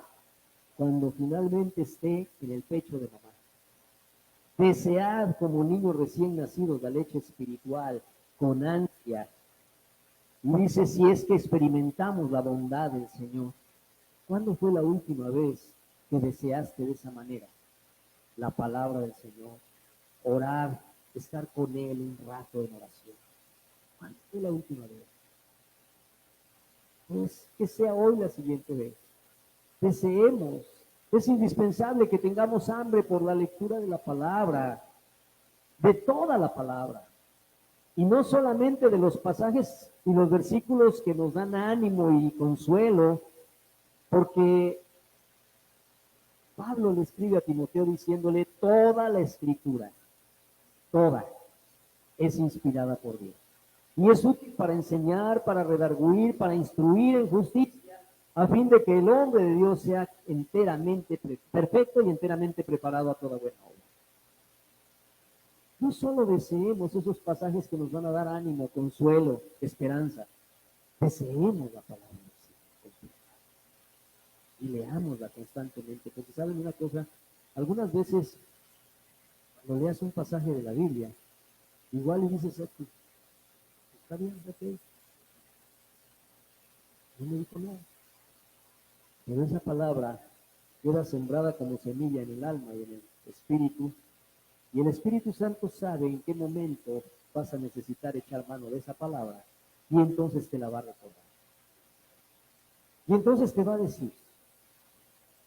Speaker 1: Cuando finalmente esté en el pecho de mamá. Desead como niños recién nacidos la leche espiritual con ansia. Y dice, si es que experimentamos la bondad del Señor. ¿Cuándo fue la última vez que deseaste de esa manera la palabra del Señor? Orar, estar con Él un rato en oración. ¿Cuándo fue la última vez? Pues que sea hoy la siguiente vez. Deseemos. Es indispensable que tengamos hambre por la lectura de la palabra, de toda la palabra. Y no solamente de los pasajes y los versículos que nos dan ánimo y consuelo, porque Pablo le escribe a Timoteo diciéndole, toda la escritura, toda, es inspirada por Dios. Y es útil para enseñar, para redarguir, para instruir en justicia, a fin de que el hombre de Dios sea enteramente perfecto y enteramente preparado a toda buena obra. No solo deseemos esos pasajes que nos van a dar ánimo, consuelo, esperanza, deseemos la palabra de Dios y leámosla constantemente, porque saben una cosa, algunas veces cuando leas un pasaje de la Biblia, igual y dices, está bien, ok, no me dijo nada, pero esa palabra queda sembrada como semilla en el alma y en el espíritu, y el Espíritu Santo sabe en qué momento vas a necesitar echar mano de esa palabra, y entonces te la va a recordar. Y entonces te va a decir,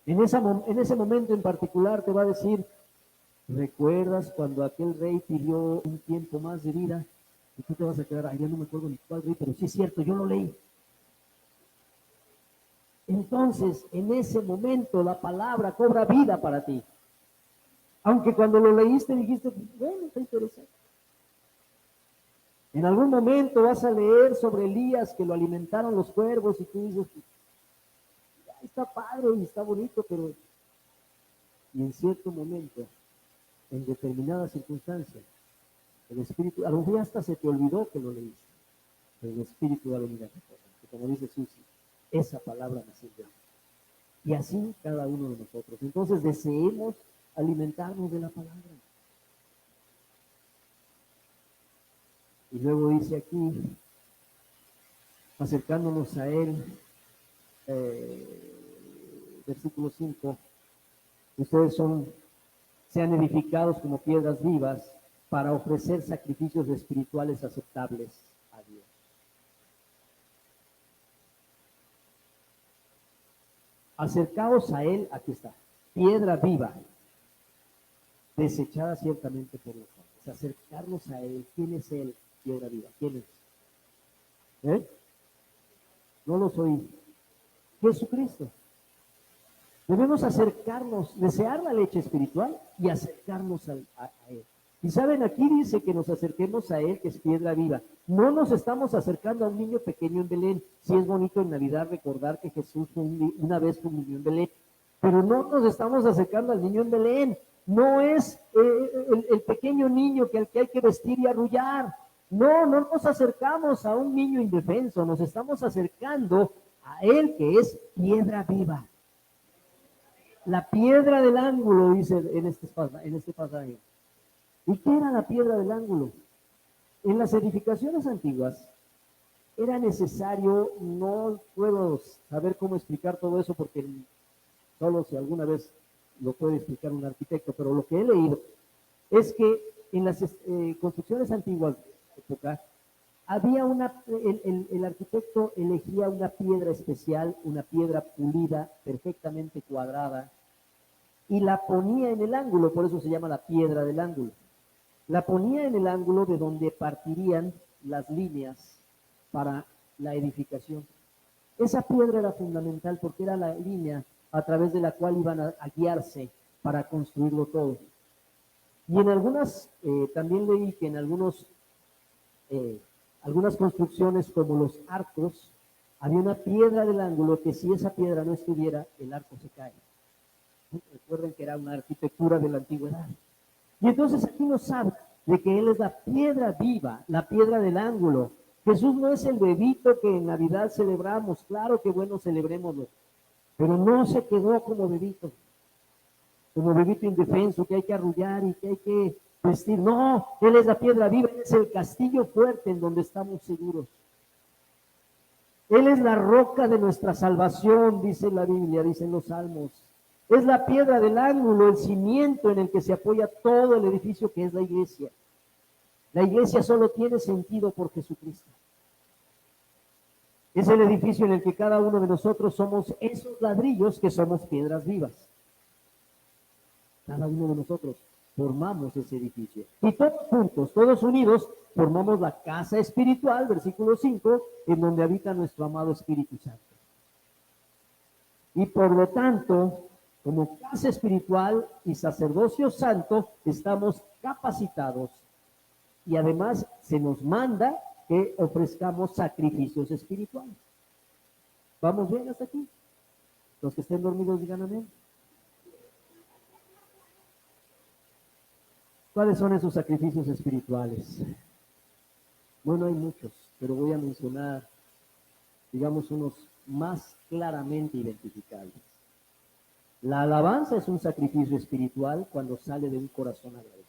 Speaker 1: en ese momento en particular te va a decir, ¿recuerdas cuando aquel rey pidió un tiempo más de vida? Y tú te vas a quedar, ay, ya no me acuerdo ni cuál rey, pero sí es cierto, yo lo leí. Entonces, en ese momento la palabra cobra vida para ti. Aunque cuando lo leíste dijiste, bueno, está interesante. En algún momento vas a leer sobre Elías que lo alimentaron los cuervos y tú dices, está padre y está bonito, pero y en cierto momento, en determinadas circunstancias, el Espíritu, a lo mejor hasta se te olvidó que lo leíste, pero el Espíritu va a venir a recordar, como dice Susi, esa palabra me sirve. Y así cada uno de nosotros. Entonces deseemos alimentarnos de la palabra. Y luego dice aquí, acercándonos a él, versículo 5, ustedes sean edificados como piedras vivas para ofrecer sacrificios espirituales aceptables a Dios. Acercaos a él, aquí está, piedra viva, desechada ciertamente por los hombres. Acercarnos a él, ¿quién es él? piedra viva? ¿Quién es? ¿Eh? No los oí. Jesucristo. Debemos acercarnos, desear la leche espiritual y acercarnos a Él. Y saben, aquí dice que nos acerquemos a Él, que es piedra viva. No nos estamos acercando a un niño pequeño en Belén. Sí es bonito en Navidad recordar que Jesús una vez fue un niño en Belén, pero no nos estamos acercando al niño en Belén. No es el pequeño niño que al que hay que vestir y arrullar. No, no nos acercamos a un niño indefenso, nos estamos acercando a Él que es piedra viva. La piedra del ángulo, dice en este pasaje. ¿Y qué era la piedra del ángulo? En las edificaciones antiguas era necesario, no puedo saber cómo explicar todo eso porque solo si alguna vez lo puede explicar un arquitecto, pero lo que he leído es que en las construcciones antiguas de la época había el arquitecto elegía una piedra especial, una piedra pulida, perfectamente cuadrada, y la ponía en el ángulo, por eso se llama la piedra del ángulo. La ponía en el ángulo de donde partirían las líneas para la edificación. Esa piedra era fundamental porque era la línea a través de la cual iban a guiarse para construirlo todo. Y en algunas, también leí que en algunas construcciones como los arcos, había una piedra del ángulo que si esa piedra no estuviera, el arco se cae. Recuerden que era una arquitectura de la antigüedad. Y entonces aquí nos habla de que Él es la piedra viva, la piedra del ángulo. Jesús no es el bebito que en Navidad celebramos, claro que bueno, celebrémoslo, pero no se quedó como bebito indefenso que hay que arrullar y que hay que vestir. No, Él es la piedra viva, Él es el castillo fuerte en donde estamos seguros. Él es la roca de nuestra salvación, dice la Biblia, dicen los salmos. Es la piedra del ángulo, el cimiento en el que se apoya todo el edificio que es la iglesia. La iglesia solo tiene sentido por Jesucristo. Es el edificio en el que cada uno de nosotros somos esos ladrillos que somos piedras vivas. Cada uno de nosotros formamos ese edificio. Y todos juntos, todos unidos, formamos la casa espiritual, versículo 5, en donde habita nuestro amado Espíritu Santo. Y por lo tanto, como casa espiritual y sacerdocio santo, estamos capacitados y además se nos manda que ofrezcamos sacrificios espirituales. ¿Vamos bien hasta aquí? Los que estén dormidos digan amén. ¿Cuáles son esos sacrificios espirituales? Bueno, hay muchos, pero voy a mencionar, digamos, unos más claramente identificables. La alabanza es un sacrificio espiritual cuando sale de un corazón agradecido.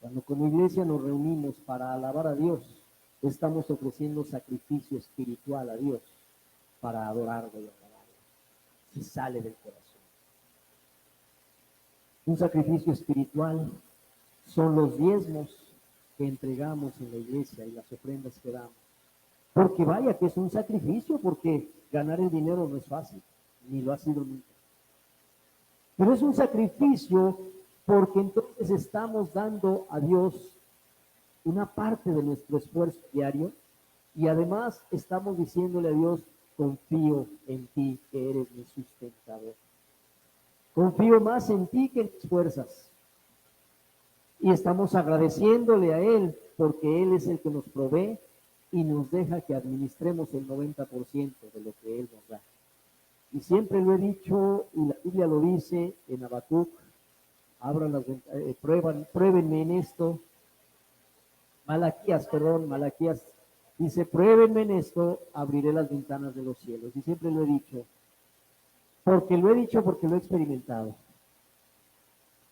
Speaker 1: Cuando como iglesia nos reunimos para alabar a Dios, estamos ofreciendo sacrificio espiritual a Dios para adorarlo y alabarlo. Si sale del corazón. Un sacrificio espiritual son los diezmos que entregamos en la iglesia y las ofrendas que damos. Porque vaya que es un sacrificio, porque ganar el dinero no es fácil, ni lo ha sido nunca. Pero es un sacrificio porque entonces estamos dando a Dios una parte de nuestro esfuerzo diario y además estamos diciéndole a Dios, confío en ti, que eres mi sustentador. Confío más en ti que en mis fuerzas. Y estamos agradeciéndole a Él porque Él es el que nos provee y nos deja que administremos el 90% de lo que Él nos da. Y siempre lo he dicho, y la Biblia lo dice en Habacuc, abran las pruébenme en esto. Malaquías dice, pruébenme en esto, abriré las ventanas de los cielos. Y siempre lo he dicho porque lo he experimentado.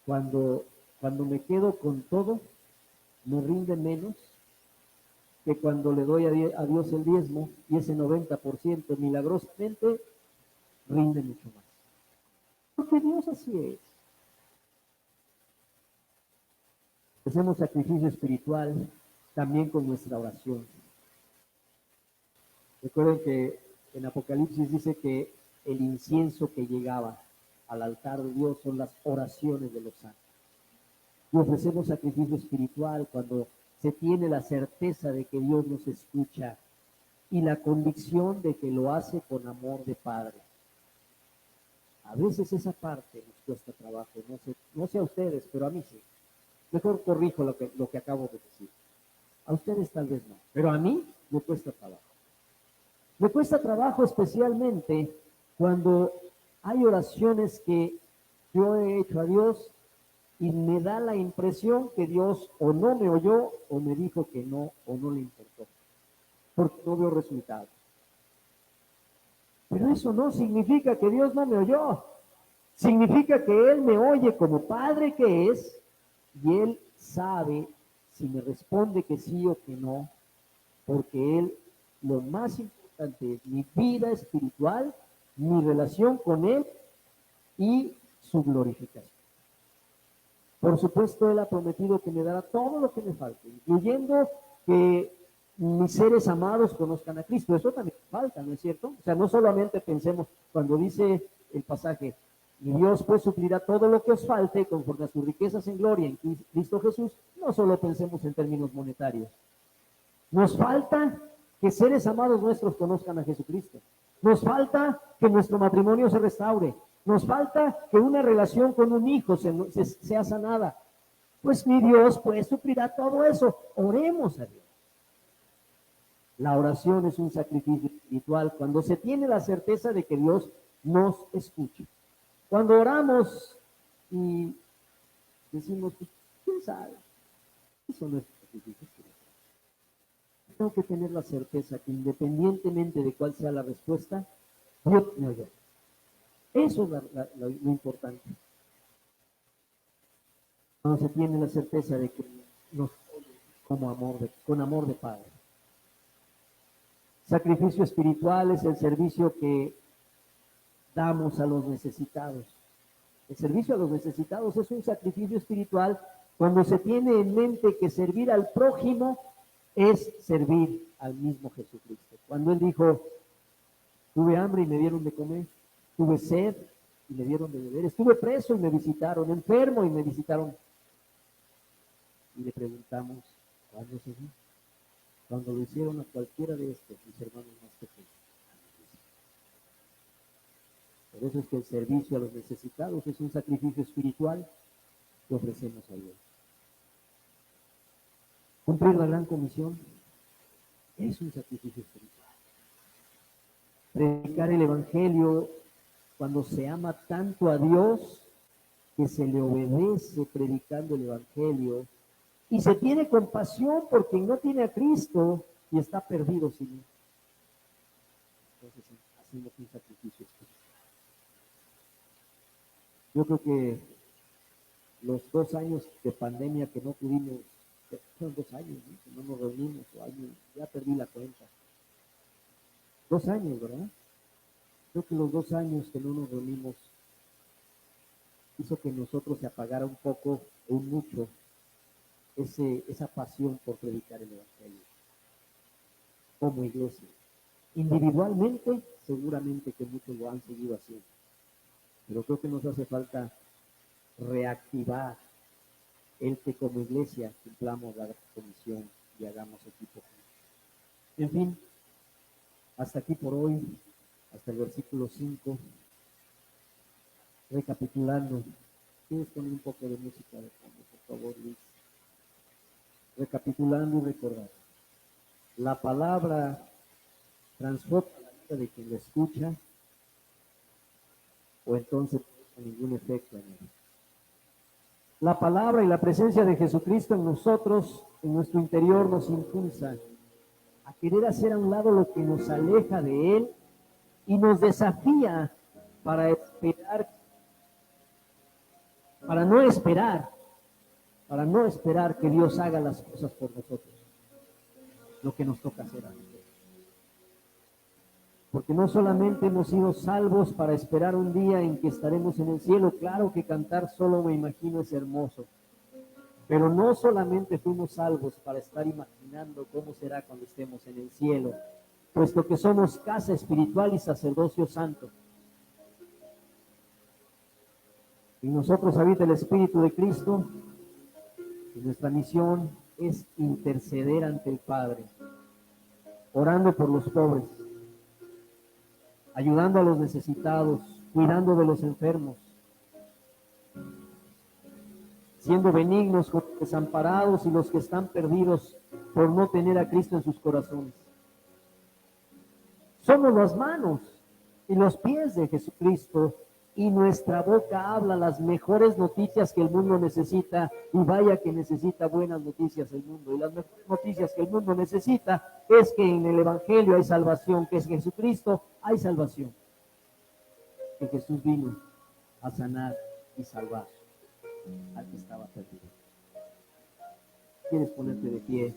Speaker 1: Cuando me quedo con todo, me rinde menos que cuando le doy a Dios el diezmo y ese 90% milagrosamente rinde mucho más. Porque Dios así es. Hacemos sacrificio espiritual también con nuestra oración. Recuerden que en Apocalipsis dice que el incienso que llegaba al altar de Dios son las oraciones de los santos. Y ofrecemos sacrificio espiritual cuando se tiene la certeza de que Dios nos escucha y la convicción de que lo hace con amor de Padre. A veces esa parte nos cuesta trabajo, no sé a ustedes, pero a mí sí. Mejor corrijo lo que acabo de decir. A ustedes tal vez no, pero a mí me cuesta trabajo. Me cuesta trabajo especialmente cuando hay oraciones que yo he hecho a Dios y me da la impresión que Dios o no me oyó o me dijo que no o no le importó, porque no veo resultados. Pero eso no significa que Dios no me oyó. Significa que Él me oye como Padre que es y Él sabe si me responde que sí o que no, porque Él, lo más importante es mi vida espiritual, mi relación con Él y su glorificación. Por supuesto, Él ha prometido que me dará todo lo que me falte, incluyendo que mis seres amados conozcan a Cristo. Eso también falta, ¿no es cierto? O sea, no solamente pensemos, cuando dice el pasaje, y Dios pues suplirá todo lo que os falte conforme a sus riquezas en gloria en Cristo Jesús, no solo pensemos en términos monetarios. Nos falta que seres amados nuestros conozcan a Jesucristo. Nos falta que nuestro matrimonio se restaure. Nos falta que una relación con un hijo sea sanada. Pues mi Dios pues suplirá todo eso. Oremos a Dios. La oración es un sacrificio espiritual cuando se tiene la certeza de que Dios nos escucha. Cuando oramos y decimos, ¿quién sabe? Eso no es sacrificio espiritual. Tengo que tener la certeza que independientemente de cuál sea la respuesta, Dios me oyó. Eso es lo importante. Cuando se tiene la certeza de que nos oye con amor de Padre. Sacrificio espiritual es el servicio que damos a los necesitados. El servicio a los necesitados es un sacrificio espiritual cuando se tiene en mente que servir al prójimo es servir al mismo Jesucristo. Cuando Él dijo, tuve hambre y me dieron de comer, tuve sed y me dieron de beber, estuve preso y me visitaron, enfermo y me visitaron. Y le preguntamos, ¿cuándo se dio? Cuando lo hicieron a cualquiera de estos, mis hermanos más pequeños. Por eso es que el servicio a los necesitados es un sacrificio espiritual que ofrecemos a Dios. Cumplir la gran comisión es un sacrificio espiritual. Predicar el Evangelio cuando se ama tanto a Dios que se le obedece predicando el Evangelio y se tiene compasión por quien no tiene a Cristo y está perdido sin él. Entonces hacemos un sacrificio espiritual. Yo creo que los 2 años de pandemia que no pudimos, son 2 años, ¿no? Que no nos reunimos, o años, ya perdí la cuenta. 2 años, ¿verdad? Creo que los 2 años que no nos reunimos hizo que nosotros se apagara un poco o mucho esa pasión por predicar el Evangelio como iglesia. Individualmente, seguramente que muchos lo han seguido haciendo, pero creo que nos hace falta reactivar el que como iglesia cumplamos la comisión y hagamos equipo. En fin, hasta aquí por hoy, hasta el versículo 5, recapitulando. ¿Quieres poner un poco de música de fondo, por favor, Luis? Recapitulando y recordando. La palabra transforma la vida de quien la escucha, o entonces no tiene ningún efecto en él. La palabra y la presencia de Jesucristo en nosotros, en nuestro interior, nos impulsa a querer hacer a un lado lo que nos aleja de Él y nos desafía para esperar, para no esperar que Dios haga las cosas por nosotros, lo que nos toca hacer a nosotros. Porque no solamente hemos sido salvos para esperar un día en que estaremos en el cielo, claro que cantar solo me imagino es hermoso, pero no solamente fuimos salvos para estar imaginando cómo será cuando estemos en el cielo, puesto que somos casa espiritual y sacerdocio santo. Y nosotros habita el Espíritu de Cristo, y nuestra misión es interceder ante el Padre, orando por los pobres, ayudando a los necesitados, cuidando de los enfermos, siendo benignos con los desamparados y los que están perdidos por no tener a Cristo en sus corazones. Somos las manos y los pies de Jesucristo y nuestra boca habla las mejores noticias que el mundo necesita, y vaya que necesita buenas noticias el mundo. Y las mejores noticias que el mundo necesita es que en el Evangelio hay salvación, que es Jesucristo, hay salvación. Que Jesús vino a sanar y salvar al que estaba perdido. ¿Quieres ponerte de pie?